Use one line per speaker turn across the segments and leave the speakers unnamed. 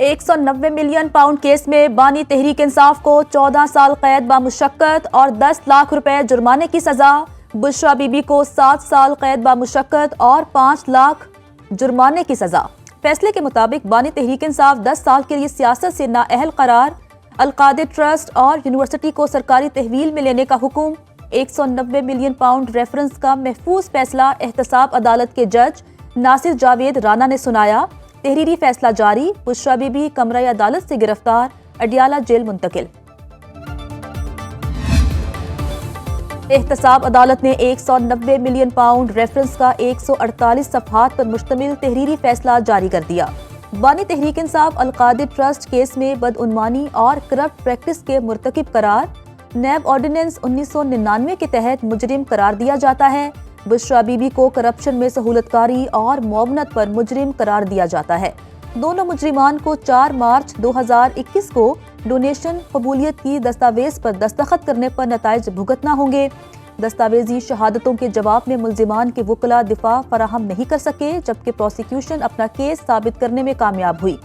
190 million pound case میں بانی تحریک انصاف کو 14 سال قید بامشقت اور 10 لاکھ روپے جرمانے کی سزا۔ بشرا بی بی کو 7 سال قید بامشقت اور 5 لاکھ جرمانے کی سزا۔ فیصلے کے مطابق بانی تحریک انصاف 10 سال کے لیے سیاست سے نااہل قرار، القادر ٹرسٹ اور یونیورسٹی کو سرکاری تحویل میں لینے کا حکم۔ 190 ملین پاؤنڈ ریفرنس کا محفوظ فیصلہ احتساب عدالت کے جج ناصر جاوید رانا نے سنایا۔ تحریری فیصلہ جاری، بشرا بی بی کمرہ عدالت سے گرفتار، اڈیالہ جیل منتقل۔ احتساب عدالت نے 190 ملین پاؤنڈ ریفرنس کا 148 صفحات پر مشتمل تحریری فیصلہ جاری کر دیا۔ بانی تحریک انصاف القادر ٹرسٹ کیس میں بدعنوانی اور کرپٹ پریکٹس کے مرتکب قرار، نیب آرڈیننس 1999 کے تحت مجرم قرار دیا جاتا ہے۔ بشرا بی بی کو کرپشن میں سہولت کاری اور معاونت پر مجرم قرار دیا جاتا ہے۔ دونوں مجرمان کو 4 مارچ 2021 کو ڈونیشن قبولیت کی دستاویز پر دستخط کرنے پر نتائج بھگتنا ہوں گے۔ دستاویزی شہادتوں کے جواب میں ملزمان کے وکلاء دفاع فراہم نہیں کر سکے، جبکہ پروسیکیوشن اپنا کیس ثابت کرنے میں کامیاب ہوئی۔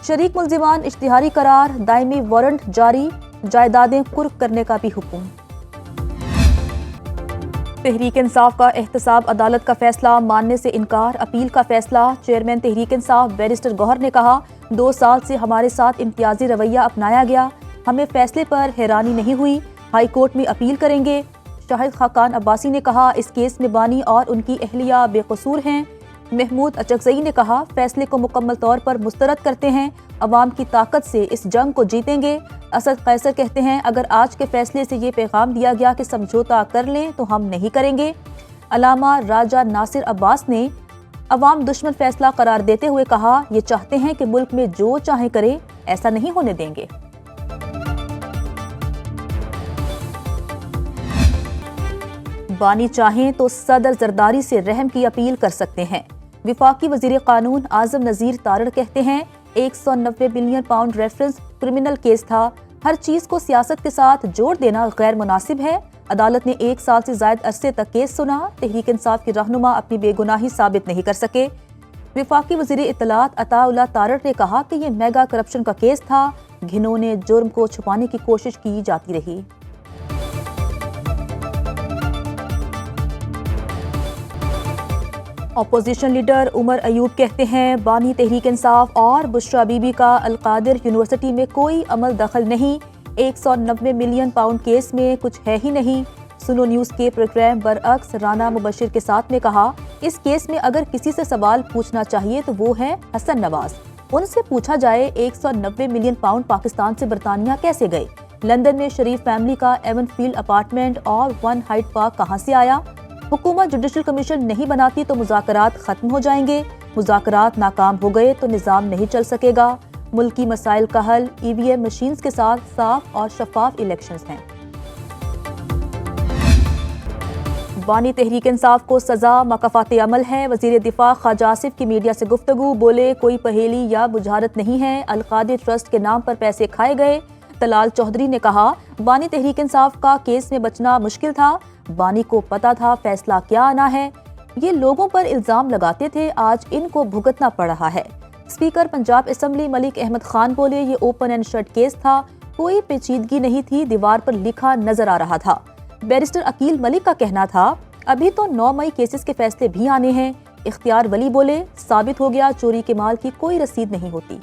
شریک ملزمان اشتہاری قرار، دائمی وارنٹ جاری، جائیدادیں قرق کرنے کا بھی حکم۔ تحریک انصاف کا احتساب عدالت کا فیصلہ ماننے سے انکار، اپیل کا فیصلہ۔ چیئرمین تحریک انصاف بیرسٹر گوہر نے کہا، 2 سال سے ہمارے ساتھ امتیازی رویہ اپنایا گیا، ہمیں فیصلے پر حیرانی نہیں ہوئی، ہائی کورٹ میں اپیل کریں گے۔ شاہد خاقان عباسی نے کہا، اس کیس میں بانی اور ان کی اہلیہ بے قصور ہیں۔ محمود اچکزئی نے کہا، فیصلے کو مکمل طور پر مسترد کرتے ہیں، عوام کی طاقت سے اس جنگ کو جیتیں گے۔ اسد قیصر کہتے ہیں، اگر آج کے فیصلے سے یہ پیغام دیا گیا کہ سمجھوتا کر لیں تو ہم نہیں کریں گے۔ علامہ راجہ ناصر عباس نے عوام دشمن فیصلہ قرار دیتے ہوئے کہا، یہ چاہتے ہیں کہ ملک میں جو چاہیں کریں، ایسا نہیں ہونے دیں گے۔ بانی چاہیں تو صدر زرداری سے رحم کی اپیل کر سکتے ہیں۔ وفاقی وزیر قانون اعظم نذیر تارڑ کہتے ہیں، 190 million pound reference criminal case تھا، ہر چیز کو سیاست کے ساتھ جوڑ دینا غیر مناسب ہے۔ عدالت نے 1 سال سے زائد عرصے تک کیس سنا، تحریک انصاف کے رہنما اپنی بے گناہی ثابت نہیں کر سکے۔ وفاقی وزیر اطلاعات عطا اللہ تارڑ نے کہا کہ یہ میگا کرپشن کا کیس تھا، گھنونے جرم کو چھپانے کی کوشش کی جاتی رہی۔ اپوزیشن لیڈر عمر ایوب کہتے ہیں، بانی تحریک انصاف اور بشرا بی بی کا القادر یونیورسٹی میں کوئی عمل دخل نہیں، 190 ملین پاؤنڈ کیس میں کچھ ہے ہی نہیں۔ سنو نیوز کے پروگرام برعکس رانا مبشر کے ساتھ نے کہا، اس کیس میں اگر کسی سے سوال پوچھنا چاہیے تو وہ ہے حسن نواز۔ ان سے پوچھا جائے 190 ملین پاؤنڈ پاکستان سے برطانیہ کیسے گئے؟ لندن میں شریف فیملی کا ایون فیلڈ اپارٹمنٹ اور 1 ہائیڈ پارک کہاں سے آیا؟ حکومت جوڈیشل کمیشن نہیں بناتی تو مذاکرات ختم ہو جائیں گے، مذاکرات ناکام ہو گئے تو نظام نہیں چل سکے گا۔ ملکی مسائل کا حل EVM مشینز کے ساتھ صاف اور شفاف الیکشنز ہیں۔ بانی تحریک انصاف کو سزا مکافات عمل ہے، وزیر دفاع خواجہ آصف کی میڈیا سے گفتگو، بولے کوئی پہیلی یا بجھارت نہیں ہے، القادر ٹرسٹ کے نام پر پیسے کھائے گئے۔ طلال چودھری نے کہا، بانی تحریک انصاف کا کیس میں بچنا مشکل تھا، بانی کو پتا تھا فیصلہ کیا آنا ہے، یہ لوگوں پر الزام لگاتے تھے، آج ان کو بھگتنا پڑ رہا ہے۔ اسپیکر پنجاب اسمبلی ملک احمد خان بولے، یہ اوپن اینڈ شٹ کیس تھا، کوئی پیچیدگی نہیں تھی، دیوار پر لکھا نظر آ رہا تھا۔ بیرسٹر عقیل ملک کا کہنا تھا، ابھی تو 9 مئی کیسز کے فیصلے بھی آنے ہیں۔ اختیار ولی بولے، ثابت ہو گیا چوری کے مال کی کوئی رسید نہیں ہوتی۔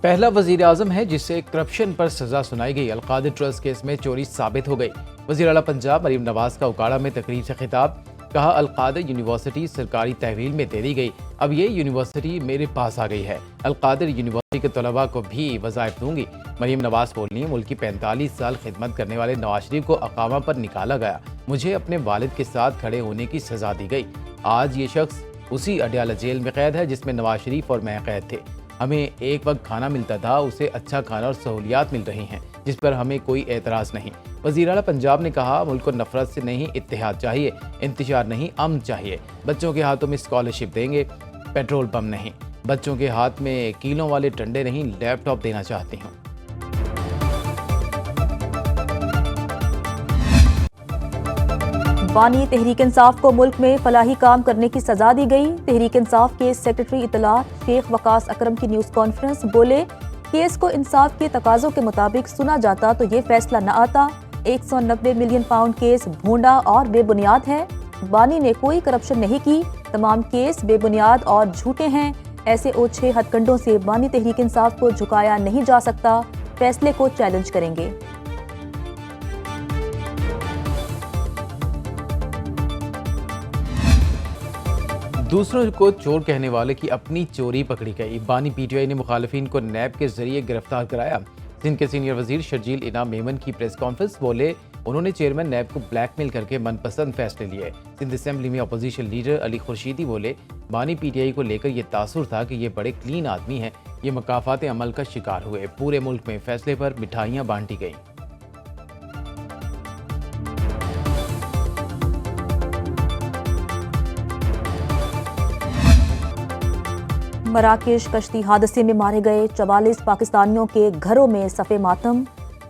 پہلا وزیر اعظم ہے جسے کرپشن پر سزا سنائی گئی، القادر ٹرسٹ کیس میں چوری ثابت ہو گئی۔ وزیر اعلیٰ پنجاب مریم نواز کا اکاڑہ میں تقریب سے خطاب، کہا القادر یونیورسٹی سرکاری تحویل میں دے دی گئی، اب یہ یونیورسٹی میرے پاس آ گئی ہے، القادر یونیورسٹی کے طلباء کو بھی وظائف دوں گی۔ مریم نواز بولی، ملک کی 45 سال خدمت کرنے والے نواز شریف کو اقامہ پر نکالا گیا، مجھے اپنے والد کے ساتھ کھڑے ہونے کی سزا دی گئی، آج یہ شخص اسی اڈیالہ جیل میں قید ہے جس میں نواز شریف اور میں قید تھے، ہمیں ایک وقت کھانا ملتا تھا، اسے اچھا کھانا اور سہولیات مل رہی ہیں جس پر ہمیں کوئی اعتراض نہیں۔ وزیر اعلیٰ پنجاب نے کہا، ملک کو نفرت سے نہیں اتحاد چاہیے، انتشار نہیں امن چاہیے، بچوں کے ہاتھوں میں اسکالرشپ دیں گے، پیٹرول پمپ نہیں، بچوں کے ہاتھ میں کیلوں والے ٹنڈے نہیں، لیپ ٹاپ دینا چاہتی ہوں۔
بانی تحریک انصاف کو ملک میں فلاحی کام کرنے کی سزا دی گئی۔ تحریک انصاف کے سیکرٹری اطلاعات شیخ وقاص اکرم کی نیوز کانفرنس بولے، کیس کو انصاف کے تقاضوں کے مطابق سنا جاتا تو یہ فیصلہ نہ آتا۔ 190 ملین پاؤنڈ کیس بھونڈا اور بے بنیاد ہے۔ بانی نے کوئی کرپشن نہیں کی، تمام کیس بے بنیاد اور جھوٹے ہیں۔ ایسے اوچھے ہتھ کنڈوں سے بانی تحریک انصاف کو جھکایا نہیں جا سکتا، فیصلے کو چیلنج کریں گے۔
دوسروں کو چور کہنے والے کی اپنی چوری پکڑی گئی۔ بانی پی ٹی آئی نے مخالفین کو نیب کے ذریعے گرفتار کرایا۔ سندھ کے سینئر وزیر شرجیل انعام میمن کی پریس کانفرنس بولے، انہوں نے چیئرمین نیب کو بلیک میل کر کے من پسند فیصلے لیے۔ سندھ اسمبلی میں اپوزیشن لیڈر علی خورشیدی بولے، بانی پی ٹی آئی کو لے کر یہ تاثر تھا کہ یہ بڑے کلین آدمی ہیں، یہ مکافات عمل کا شکار ہوئے۔ پورے ملک میں فیصلے پر مٹھائیاں بانٹی گئیں۔
مراکش کشتی حادثے میں مارے گئے 44 پاکستانیوں کے گھروں میں صف ماتم،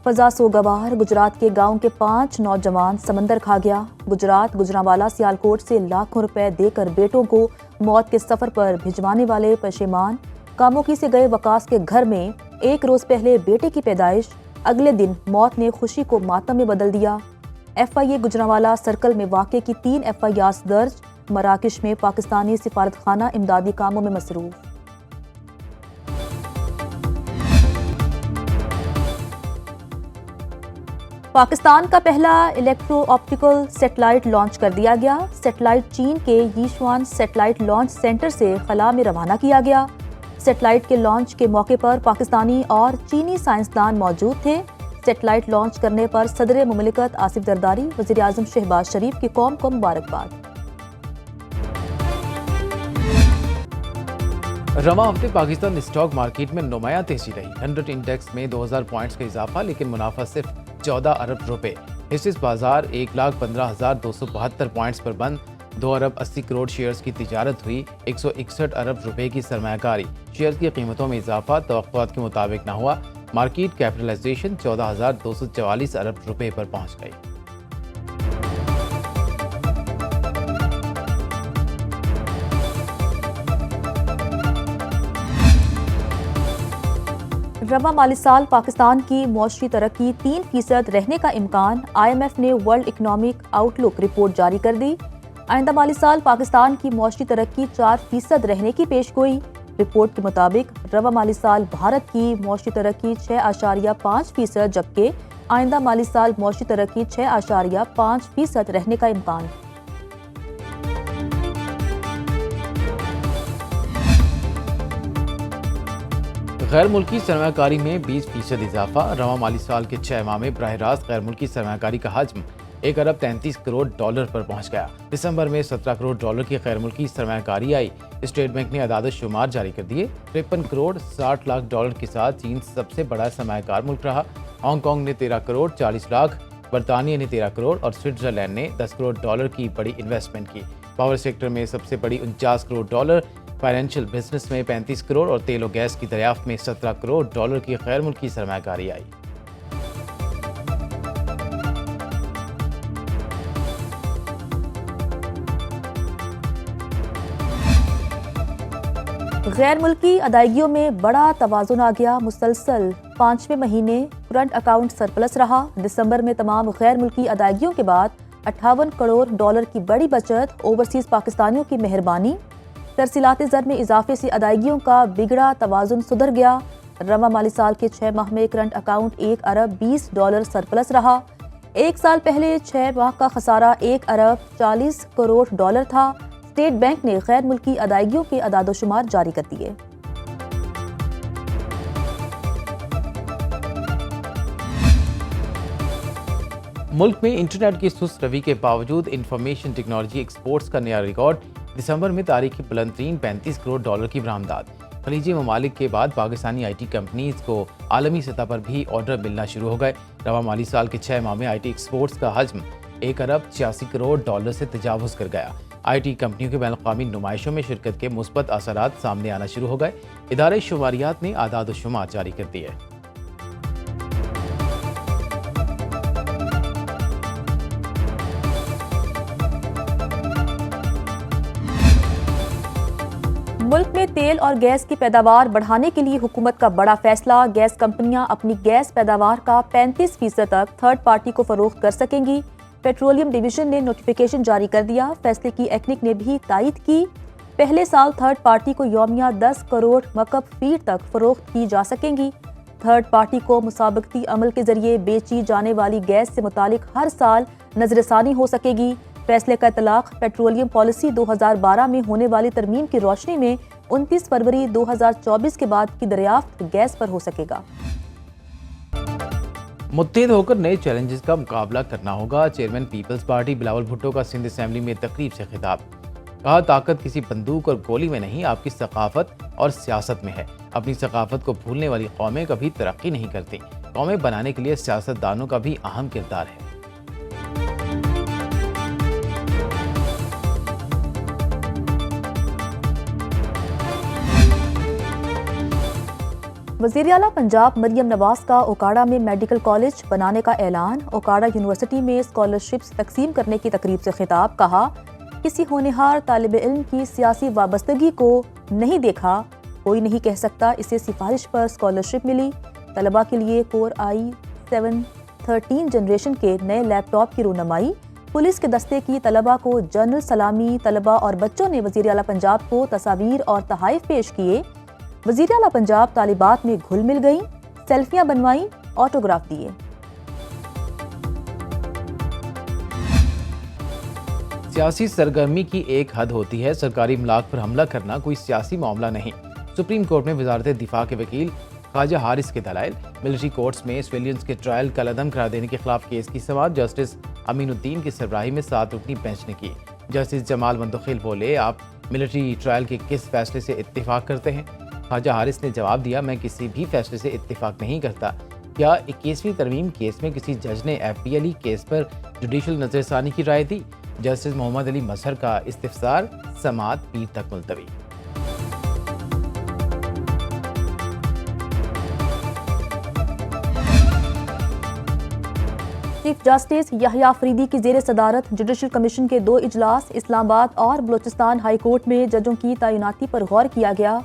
فضا سوگوار۔ گجرات کے گاؤں کے 5 نوجوان سمندر کھا گیا۔ گجرات گجرانوالہ سیالکوٹ سے لاکھوں روپے دے کر بیٹوں کو موت کے سفر پر بھجوانے والے پشیمان۔ کاموکی سے گئے وقاص کے گھر میں 1 روز پہلے بیٹے کی پیدائش، اگلے دن موت نے خوشی کو ماتم میں بدل دیا۔ ایف آئی اے گجرانوالہ سرکل میں واقع کی 3 ایف آئی آرز درج۔ مراکش میں پاکستانی سفارتخانہ امدادی کاموں میں مصروف۔ پاکستان کا پہلا الیکٹرو آپٹیکل سیٹلائٹ لانچ کر دیا گیا۔ سیٹلائٹ چین کے ییشوان سیٹلائٹ لانچ سینٹر سے خلا میں روانہ کیا گیا۔ سیٹلائٹ کے لانچ کے موقع پر پاکستانی اور چینی سائنسدان موجود تھے۔ سیٹلائٹ لانچ کرنے پر صدر مملکت آصف زرداری، وزیر اعظم شہباز شریف کی قوم کو مبارکباد۔
رواں ہفتے پاکستان اسٹاک مارکیٹ میں نمایاں تیزی رہی۔ 100 انڈیکس میں 2000 پوائنٹس کا اضافہ، لیکن منافع صرف 14 ارب روپے۔ حصص بازار 1,15,272 پوائنٹس پر بند۔ 2 ارب 80 کروڑ شیئرز کی تجارت ہوئی۔ 161 ارب روپے کی سرمایہ کاری۔ شیئرز کی قیمتوں میں اضافہ توقعات کے مطابق نہ ہوا۔ مارکیٹ کیپٹلائزیشن 14,244 ارب روپے پر پہنچ گئی۔
رواں مالی سال پاکستان کی معاشی ترقی 3% رہنے کا امکان۔ آئی ایم ایف نے ورلڈ اکنامک آؤٹ لک رپورٹ جاری کر دی۔ آئندہ مالی سال پاکستان کی معاشی ترقی 4% رہنے کی پیش گوئی۔ رپورٹ کے مطابق رواں مالی سال بھارت کی معاشی ترقی 6.5%، جبکہ آئندہ مالی سال معاشی ترقی 6.5% رہنے کا امکان۔
غیر ملکی سرمایہ کاری میں 20% اضافہ۔ رواں مالی سال کے 6 ماہ میں براہ راست غیر ملکی سرمایہ کاری کا حجم 1 ارب 33 کروڑ ڈالر پر پہنچ گیا۔ دسمبر میں 17 کروڑ ڈالر کی غیر ملکی سرمایہ کاری آئی۔ اسٹیٹ بینک نے اعداد و شمار جاری کر دیے۔ 53 کروڑ 60 لاکھ ڈالر کے ساتھ چین سب سے بڑا سرمایہ کار ملک رہا۔ ہانگ کانگ نے 13 کروڑ 40 لاکھ، برطانیہ نے 13 کروڑ اور سوئٹزرلینڈ نے 10 کروڑ ڈالر کی بڑی انویسٹمنٹ کی۔ پاور سیکٹر میں سب سے بڑی 49 کروڑ ڈالر، فائنینشیل بزنس میں 35 کروڑ اور تیل و گیس کی دریافت میں 17 کروڑ ڈالر کی غیر ملکی سرمایہ کاری آئی۔
غیر ملکی ادائیگیوں میں بڑا توازن آ گیا۔ مسلسل 5ویں مہینے کرنٹ اکاؤنٹ سرپلس رہا۔ دسمبر میں تمام غیر ملکی ادائیگیوں کے بعد 58 کروڑ ڈالر کی بڑی بچت۔ اوورسیز پاکستانیوں کی مہربانی۔ ترسیلات زر میں اضافے سے ادائیگیوں کا بگڑا توازن سدھر گیا۔ رواں مالی سال کے 6 ماہ میں کرنٹ اکاؤنٹ 1 ارب 20 ڈالر سرپلس رہا۔ 1 سال پہلے 6 ماہ کا خسارہ 1 ارب 40 کروڑ ڈالر تھا۔ اسٹیٹ بینک نے غیر ملکی ادائیگیوں کے اعداد و شمار جاری کر دیے۔
ملک میں انٹرنیٹ کی سست روی کے باوجود انفارمیشن ٹیکنالوجی ایکسپورٹس کا نیا ریکارڈ۔ دسمبر میں تاریخی بلند ترین 35 کروڑ ڈالر کی برآمدات۔ خلیجی ممالک کے بعد پاکستانی آئی ٹی کمپنیز کو عالمی سطح پر بھی آرڈر ملنا شروع ہو گئے۔ رواں مالی سال کے 6 ماہ میں آئی ٹی ایکسپورٹس کا حجم 1 ارب 86 کروڑ ڈالر سے تجاوز کر گیا۔ آئی ٹی کمپنیوں کے بین الاقوامی نمائشوں میں شرکت کے مثبت اثرات سامنے آنا شروع ہو گئے۔ ادارے شماریات نے اعداد و شمار جاری کر دیے۔
ملک میں تیل اور گیس کی پیداوار بڑھانے کے لیے حکومت کا بڑا فیصلہ، گیس کمپنیاں اپنی گیس پیداوار کا 35% تک تھرڈ پارٹی کو فروخت کر سکیں گی۔ پیٹرولیم ڈویژن نے نوٹیفیکیشن جاری کر دیا، فیصلے کی ایکنک نے بھی تائید کی۔ پہلے سال تھرڈ پارٹی کو یومیہ 10 کروڑ مکعب فیٹ تک فروخت کی جا سکیں گی۔ تھرڈ پارٹی کو مسابقتی عمل کے ذریعے بیچی جانے والی گیس سے متعلق ہر سال نظر ثانی ہو سکے گی۔ فیصلے کا اطلاق پیٹرولیم پالیسی 2012 میں ہونے والی ترمیم کی روشنی میں 29 فروری 2024 کے بعد کی دریافت گیس پر ہو سکے گا۔
متحد ہو کر نئے چیلنجز کا مقابلہ کرنا ہوگا، چیئرمین پیپلز پارٹی بلاول بھٹو کا سندھ اسمبلی میں تقریب سے خطاب۔ کہا طاقت کسی بندوق اور گولی میں نہیں، آپ کی ثقافت اور سیاست میں ہے۔ اپنی ثقافت کو بھولنے والی قومیں کبھی ترقی نہیں کرتی۔ قومیں بنانے کے لیے سیاستدانوں کا بھی اہم کردار ہے۔
وزیر اعلیٰ پنجاب مریم نواز کا اوکاڑہ میں میڈیکل کالج بنانے کا اعلان، اوکاڑہ یونیورسٹی میں اسکالرشپس تقسیم کرنے کی تقریب سے خطاب۔ کہا کسی ہونہار طالب علم کی سیاسی وابستگی کو نہیں دیکھا، کوئی نہیں کہہ سکتا اسے سفارش پر اسکالرشپ ملی۔ طلباء کے لیے کور i7 13 جنریشن کے نئے لیپ ٹاپ کی رونمائی، پولیس کے دستے کی طلباء کو جنرل سلامی، طلباء اور بچوں نے وزیر اعلیٰ پنجاب کو تصاویر اور تحائف پیش کیے۔ وزیر اعلیٰ پنجاب طالبات میں گھل مل گئیں، سیلفیاں بنوائیں، آٹوگراف دیے۔
سیاسی سرگرمی کی ایک حد ہوتی ہے، سرکاری املاک پر حملہ کرنا کوئی سیاسی معاملہ نہیں۔ سپریم کورٹ میں وزارت دفاع کے وکیل خواجہ حارث کے دلائل۔ ملٹری کورٹس میں سویلینز کے ٹرائل کل عدم قرار دینے کے خلاف کیس کی سماعت جسٹس امین الدین کی سربراہی میں 7 رکنی بینچ نے کی۔ جسٹس جمال مندخیل بولے، آپ ملٹری ٹرائل کے کس فیصلے سے اتفاق کرتے ہیں؟ خواجہ حارث نے جواب دیا، میں کسی بھی فیصلے سے اتفاق نہیں کرتا۔ کیا 21ویں ترمیم کیس میں کسی جج نے FPLE کیس پر جوڈیشل نظر ثانی کی رائے دی؟ جسٹس محمد علی مظہر کا استفسار، سماعت پیر تک ملتوی۔
چیف جسٹس یحییٰ آفریدی کی زیر صدارت جوڈیشل کمیشن کے 2 اجلاس اسلام آباد اور بلوچستان ہائی کورٹ میں ججوں کی تعیناتی پر غور کیا گیا۔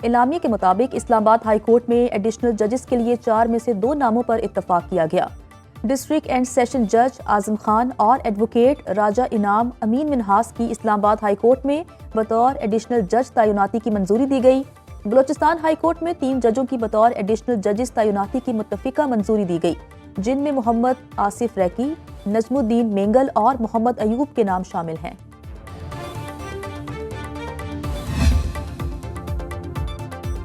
اعلامیے کے مطابق اسلام آباد ہائی کورٹ میں ایڈیشنل ججز کے لیے 4 میں سے 2 ناموں پر اتفاق کیا گیا۔ ڈسٹرکٹ اینڈ سیشن جج اعظم خان اور ایڈوکیٹ راجہ انعام امین منہاس کی اسلام آباد ہائی کورٹ میں بطور ایڈیشنل جج تعیناتی کی منظوری دی گئی۔ بلوچستان ہائی کورٹ میں 3 ججوں کی بطور ایڈیشنل ججز تعیناتی کی متفقہ منظوری دی گئی، جن میں محمد آصف ریکی، نجم الدین مینگل اور محمد ایوب کے نام شامل ہیں۔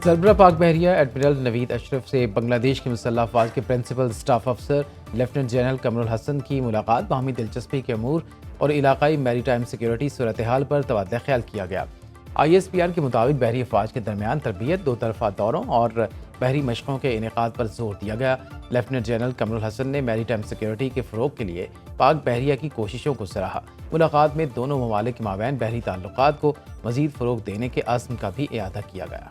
سربراہ پاک بحریہ ایڈمرل نوید اشرف سے بنگلہ دیش کی مسلح افواج کے پرنسپل اسٹاف افسر لیفٹیننٹ جنرل قمر الحسن کی ملاقات، باہمی دلچسپی کے امور اور علاقائی میری ٹائم سیکیورٹی صورتحال پر تبادلہ خیال کیا گیا۔ ISPR کے مطابق بحری افواج کے درمیان تربیت، 2 طرفہ دوروں اور بحری مشقوں کے انعقاد پر زور دیا گیا۔ لیفٹیننٹ جنرل قمر الحسن نے میری ٹائم سیکیورٹی کے فروغ کے لیے پاک بحریہ کی کوششوں کو سراہا۔ ملاقات میں دونوں ممالک کے مابین بحری تعلقات کو مزید فروغ دینے کے عزم کا بھی اعادہ کیا گیا۔